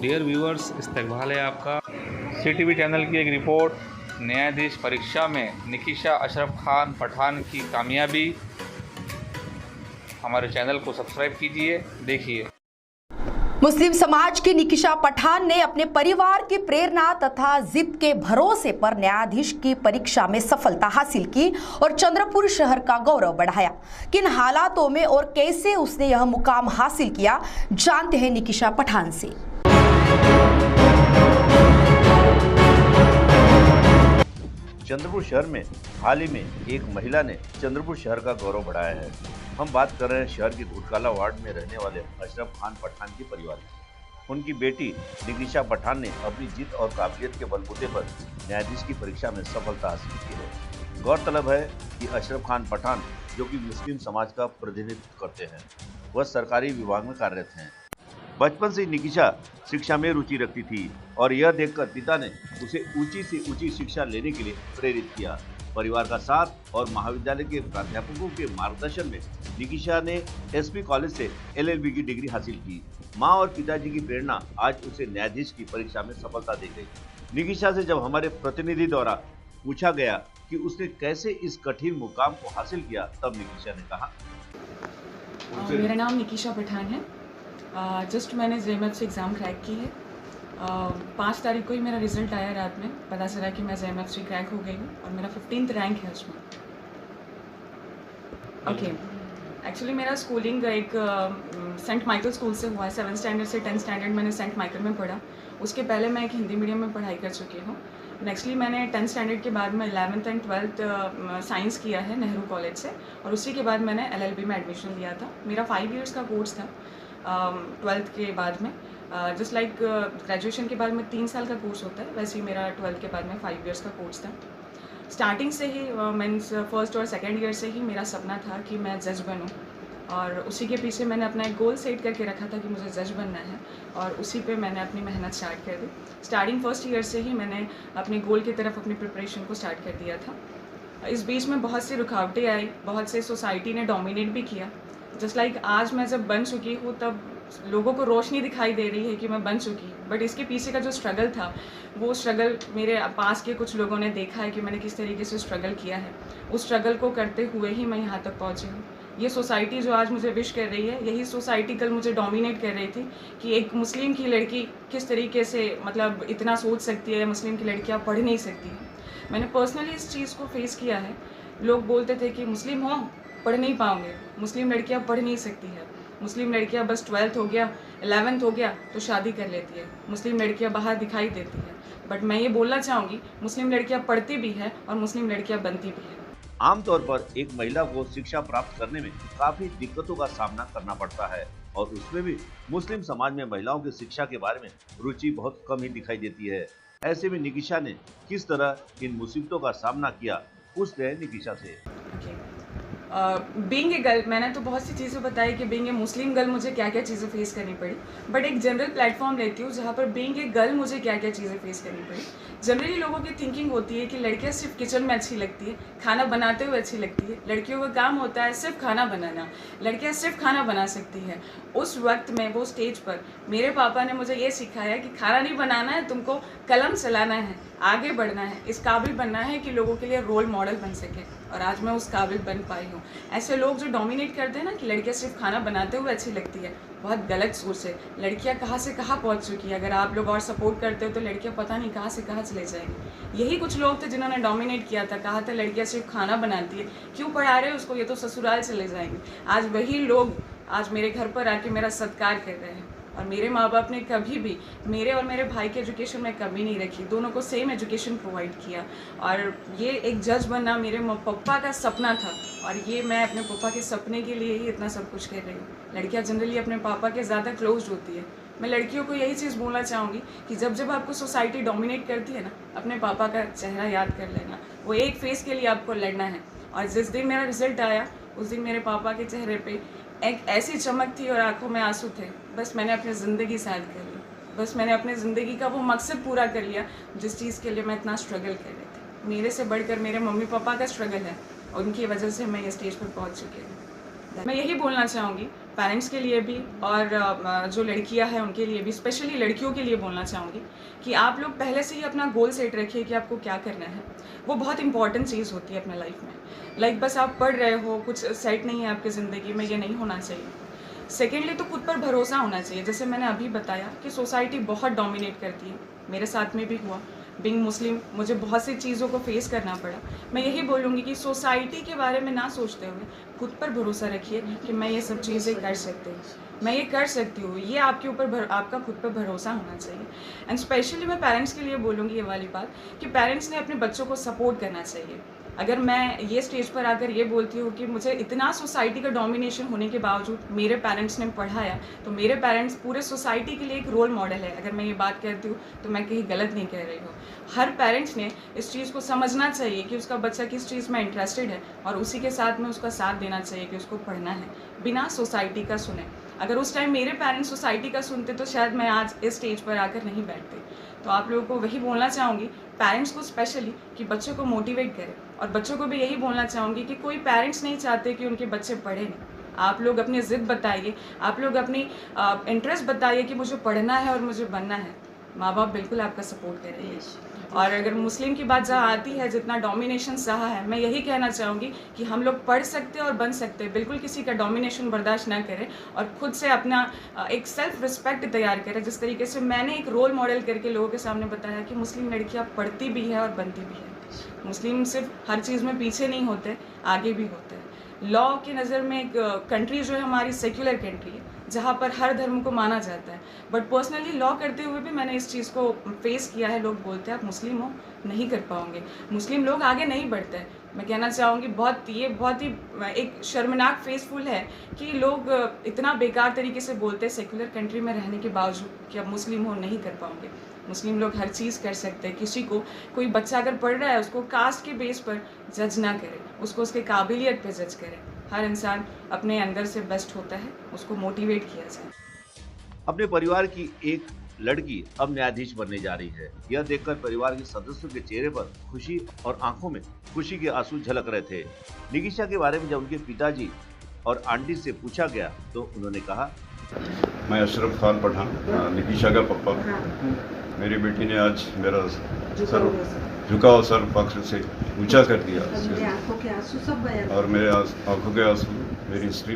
Dear viewers, इस्तकबाल है आपका। CTV चैनल की एक रिपोर्ट, न्यायाधीश परीक्षा में निकिशा अशरफ खान पठान की कामयाबी। हमारे चैनल को सब्सक्राइब कीजिए, देखिए। मुस्लिम समाज की निकिशा पठान ने अपने परिवार की प्रेरणा तथा जिद के भरोसे पर न्यायाधीश की परीक्षा में सफलता हासिल की और चंद्रपुर शहर का गौरव बढ़ाया। किन हालातों में और कैसे उसने यह मुकाम हासिल किया, जानते हैं निकिशा पठान से। चंद्रपुर शहर में हाल ही में एक महिला ने चंद्रपुर शहर का गौरव बढ़ाया है। हम बात कर रहे हैं शहर के घुटकाला वार्ड में रहने वाले अशरफ खान पठान के परिवार की। उनकी बेटी निकिशा पठान ने अपनी जिद और काबिलियत के बलबूते पर न्यायाधीश की परीक्षा में सफलता हासिल की है। गौरतलब है कि अशरफ खान पठान, जो कि मुस्लिम समाज का प्रतिनिधित्व करते हैं, वह सरकारी विभाग में कार्यरत हैं। बचपन से निकिशा शिक्षा में रुचि रखती थी और यह देखकर पिता ने उसे ऊंची से ऊंची शिक्षा लेने के लिए प्रेरित किया। परिवार का साथ और महाविद्यालय के प्राध्यापकों के मार्गदर्शन में निकिशा ने SP कॉलेज से LLB की डिग्री हासिल की। मां और पिताजी की प्रेरणा आज उसे न्यायाधीश की परीक्षा में सफलता दे गई। निकिशा से जब हमारे प्रतिनिधि द्वारा पूछा गया कि उसने कैसे इस कठिन मुकाम को हासिल किया, तब निकिशा ने कहा, मेरा नाम निकिशा पठान है। जस्ट मैंने JMF से एग्ज़ाम क्रैक की है। 5 तारीख को ही मेरा रिज़ल्ट आया। रात में पता चला कि मैं JMF से क्रैक हो गई हूँ और मेरा 15th रैंक है उसमें। ओके, एक्चुअली मेरा स्कूलिंग एक सेंट माइकल स्कूल से हुआ है। 7th स्टैंडर्ड से 10th स्टैंडर्ड मैंने सेंट माइकल में पढ़ा। उसके पहले मैं एक हिंदी मीडियम में पढ़ाई कर चुकी हूँ। नेक्स्टली मैंने 10th स्टैंडर्ड के बाद में 11th एंड 12th साइंस किया है नेहरू कॉलेज से, और उसी के बाद मैंने LLB में एडमिशन लिया था। मेरा 5 इयर्स का कोर्स था 12th के बाद में। जस्ट लाइक ग्रेजुएशन के बाद में 3 साल का कोर्स होता है, वैसे ही मेरा 12th के बाद में 5 इयर्स का कोर्स था। स्टार्टिंग से ही मीन्स फर्स्ट और सेकेंड ईयर से ही मेरा सपना था कि मैं जज बनूं, और उसी के पीछे मैंने अपना एक गोल सेट करके रखा था कि मुझे जज बनना है, और उसी पे मैंने अपनी मेहनत स्टार्ट कर दी। स्टार्टिंग फर्स्ट ईयर से ही मैंने अपने गोल की तरफ अपनी प्रिपरेशन को स्टार्ट कर दिया था। इस बीच में बहुत सी रुकावटें आई, बहुत से सोसाइटी ने डोमिनेट भी किया। जस्ट लाइक आज मैं जब बन चुकी हूँ तब लोगों को रोशनी दिखाई दे रही है कि मैं बन चुकी हूँ, बट इसके पीछे का जो स्ट्रगल था, वो स्ट्रगल मेरे पास के कुछ लोगों ने देखा है कि मैंने किस तरीके से स्ट्रगल किया है। उस स्ट्रगल को करते हुए ही मैं यहाँ तक पहुँची हूँ। ये सोसाइटी जो आज मुझे विश कर रही है, यही सोसाइटी कल मुझे डोमिनेट कर रही थी कि एक मुस्लिम की लड़की किस तरीके से मतलब इतना सोच सकती है, मुस्लिम की लड़कियाँ पढ़ नहीं सकती हैं। मैंने पर्सनली इस चीज़ को फेस किया है। लोग बोलते थे कि मुस्लिम हो पढ़ नहीं पाओगे, मुस्लिम लड़कियाँ पढ़ नहीं सकती है, मुस्लिम लड़कियाँ बस 12th हो गया 11th हो गया तो शादी कर लेती है, मुस्लिम लड़कियाँ बाहर दिखाई देती है। बट मैं ये बोलना चाहूँगी, मुस्लिम लड़कियाँ पढ़ती भी है और मुस्लिम लड़कियाँ बनती भी है। आमतौर पर एक महिला को शिक्षा प्राप्त करने में काफी दिक्कतों का सामना करना पड़ता है, और उसमें भी मुस्लिम समाज में महिलाओं की शिक्षा के बारे में रुचि बहुत कम ही दिखाई देती है। ऐसे में निकिशा ने किस तरह इन मुसीबतों का सामना किया, पूछते हैं निकिशा से। बीइंग ए गर्ल, मैंने तो बहुत सी चीज़ें बताई कि बीइंग ए मुस्लिम गर्ल मुझे क्या क्या चीज़ें फेस करनी पड़ी, बट एक जनरल प्लेटफॉर्म लेती हूँ जहाँ पर बीइंग ए गर्ल मुझे क्या क्या चीज़ें फेस करनी पड़ी। जनरली लोगों की थिंकिंग होती है कि लड़कियाँ सिर्फ किचन में अच्छी लगती है, खाना बनाते हुए अच्छी लगती है, लड़कियों का काम होता है सिर्फ खाना बनाना, लड़कियाँ सिर्फ खाना बना सकती है। उस वक्त में वो स्टेज पर मेरे पापा ने मुझे ये सिखाया कि खाना नहीं बनाना है, तुमको कलम चलाना है, आगे बढ़ना है, इस काबिल बनना है कि लोगों के लिए रोल मॉडल बन सके, और आज मैं उस काबिल बन पाई हूँ। ऐसे लोग जो डोमिनेट करते हैं ना कि लड़कियाँ सिर्फ खाना बनाते हुए अच्छी लगती है, बहुत गलत सोच है। लड़कियाँ कहाँ से कहाँ पहुँच चुकी है। अगर आप लोग और सपोर्ट करते हो तो लड़कियाँ पता नहीं कहाँ से कहाँ चले जाएंगी। यही कुछ लोग थे जिन्होंने डोमिनेट किया था, कहा था लड़कियाँ सिर्फ खाना बनाती है, क्यों पढ़ा रहे हो उसको, ये तो ससुराल चले जाएंगे। आज वही लोग आज मेरे घर पर आके मेरा सत्कार कर रहे हैं, और मेरे माँ बाप ने कभी भी मेरे और मेरे भाई के एजुकेशन में कमी नहीं रखी, दोनों को सेम एजुकेशन प्रोवाइड किया। और ये एक जज बनना मेरे पापा का सपना था, और ये मैं अपने पापा के सपने के लिए ही इतना सब कुछ कर रही हूँ। लड़कियाँ जनरली अपने पापा के ज़्यादा क्लोज होती है। मैं लड़कियों को यही चीज़ बोलना चाहूँगी कि जब जब आपको सोसाइटी डोमिनेट करती है ना, अपने पापा का चेहरा याद कर लेना। वो एक फेस के लिए आपको लड़ना है, और जिस दिन मेरा रिजल्ट आया उस दिन मेरे पापा के चेहरे पे एक ऐसी चमक थी और आंखों में आंसू थे। बस मैंने अपनी ज़िंदगी साथ कर ली, बस मैंने अपनी ज़िंदगी का वो मकसद पूरा कर लिया जिस चीज़ के लिए मैं इतना स्ट्रगल कर रही थी। मेरे से बढ़कर मेरे मम्मी पापा का स्ट्रगल है, और उनकी वजह से मैं ये स्टेज पर पहुंच चुकी हूँ। मैं यही बोलना चाहूँगी, पेरेंट्स के लिए भी और जो लड़कियां हैं उनके लिए भी, स्पेशली लड़कियों के लिए बोलना चाहूँगी कि आप लोग पहले से ही अपना गोल सेट रखिए कि आपको क्या करना है। वो बहुत इंपॉर्टेंट चीज़ होती है अपने लाइफ में। लाइक बस आप पढ़ रहे हो, कुछ सेट नहीं है आपकी ज़िंदगी में, ये नहीं होना चाहिए। सेकेंडली तो खुद पर भरोसा होना चाहिए। जैसे मैंने अभी बताया कि सोसाइटी बहुत डोमिनेट करती है, मेरे साथ में भी हुआ। बीइंग मुस्लिम मुझे बहुत सी चीज़ों को फेस करना पड़ा। मैं यही बोलूँगी कि सोसाइटी के बारे में ना सोचते हुए खुद पर भरोसा रखिए कि मैं ये सब चीज़ें कर सकती हूँ, मैं ये कर सकती हूँ। ये आपके ऊपर आपका खुद पर भरोसा होना चाहिए। एंड स्पेशली मैं पेरेंट्स के लिए बोलूँगी ये वाली बात कि पेरेंट्स ने अपने बच्चों को सपोर्ट करना चाहिए। अगर मैं ये स्टेज पर आकर ये बोलती हूँ कि मुझे इतना सोसाइटी का डोमिनेशन होने के बावजूद मेरे पेरेंट्स ने पढ़ाया, तो मेरे पेरेंट्स पूरे सोसाइटी के लिए एक रोल मॉडल है। अगर मैं ये बात कहती हूँ तो मैं कहीं गलत नहीं कह रही हूँ। हर पेरेंट्स ने इस चीज़ को समझना चाहिए कि उसका बच्चा किस चीज़ में इंटरेस्टेड है और उसी के साथ में उसका साथ देना चाहिए कि उसको पढ़ना है, बिना सोसाइटी का सुने। अगर उस टाइम मेरे पेरेंट्स सोसाइटी का सुनते तो शायद मैं आज इस स्टेज पर आकर नहीं बैठती। तो आप लोगों को वही बोलना चाहूँगी, पेरेंट्स को स्पेशली, कि बच्चों को मोटिवेट करें। और बच्चों को भी यही बोलना चाहूँगी कि कोई पेरेंट्स नहीं चाहते कि उनके बच्चे पढ़े नहीं। आप लोग अपनी ज़िद बताइए, आप लोग अपनी इंटरेस्ट बताइए कि मुझे पढ़ना है और मुझे बनना है। माँ बाप बिल्कुल आपका सपोर्ट करेंगे। और अगर मुस्लिम की बात जहाँ आती है, जितना डोमिनेशन सहा है, मैं यही कहना चाहूँगी कि हम लोग पढ़ सकते हैं और बन सकते हैं। बिल्कुल किसी का डोमिनेशन बर्दाश्त ना करें और खुद से अपना एक सेल्फ रिस्पेक्ट तैयार करें। जिस तरीके से मैंने एक रोल मॉडल करके लोगों के सामने बताया कि मुस्लिम लड़कियाँ पढ़ती भी है और बनती भी है। मुस्लिम सिर्फ हर चीज़ में पीछे नहीं होते, आगे भी होते हैं। लॉ की नज़र में एक कंट्री जो है हमारी सेक्युलर कंट्री है, जहाँ पर हर धर्म को माना जाता है। बट पर्सनली लॉ करते हुए भी मैंने इस चीज़ को फेस किया है। लोग बोलते हैं आप मुस्लिम हो, नहीं कर पाओगे, मुस्लिम लोग आगे नहीं बढ़ते हैं। मैं कहना चाहूँगी बहुत ही एक शर्मनाक फेसफुल है कि लोग इतना बेकार तरीके से बोलते हैं सेक्युलर कंट्री में रहने के बावजूद कि आप मुस्लिम हो, नहीं कर पाओगे। मुस्लिम लोग हर चीज़ कर सकते हैं। किसी को, कोई बच्चा अगर पढ़ रहा है, उसको कास्ट के बेस पर जज ना करें, उसको उसके काबिलियत पे जज करें। हर इंसान अपने अंदर से बेस्ट होता है, उसको मोटिवेट किया जाए। अपने परिवार की एक लड़की अब न्यायाधीश बनने जा रही है। यह देखकर परिवार के सदस्यों के चेहरे पर खुशी और आंखों में खुशी के आंसू झलक रहे थे। निकिशा के बारे में जब उनके पिताजी और आंटी से पूछा गया तो उन्होंने कहा, मैं अशरफ खान पठान, निकिशा का पापा। मेरी बेटी ने आज मेरा सर झुकाव सर पक्ष से ऊंचा कर दिया आंखों के आंसू सब बयां और मेरे आंखों के आंसू मेरी स्त्री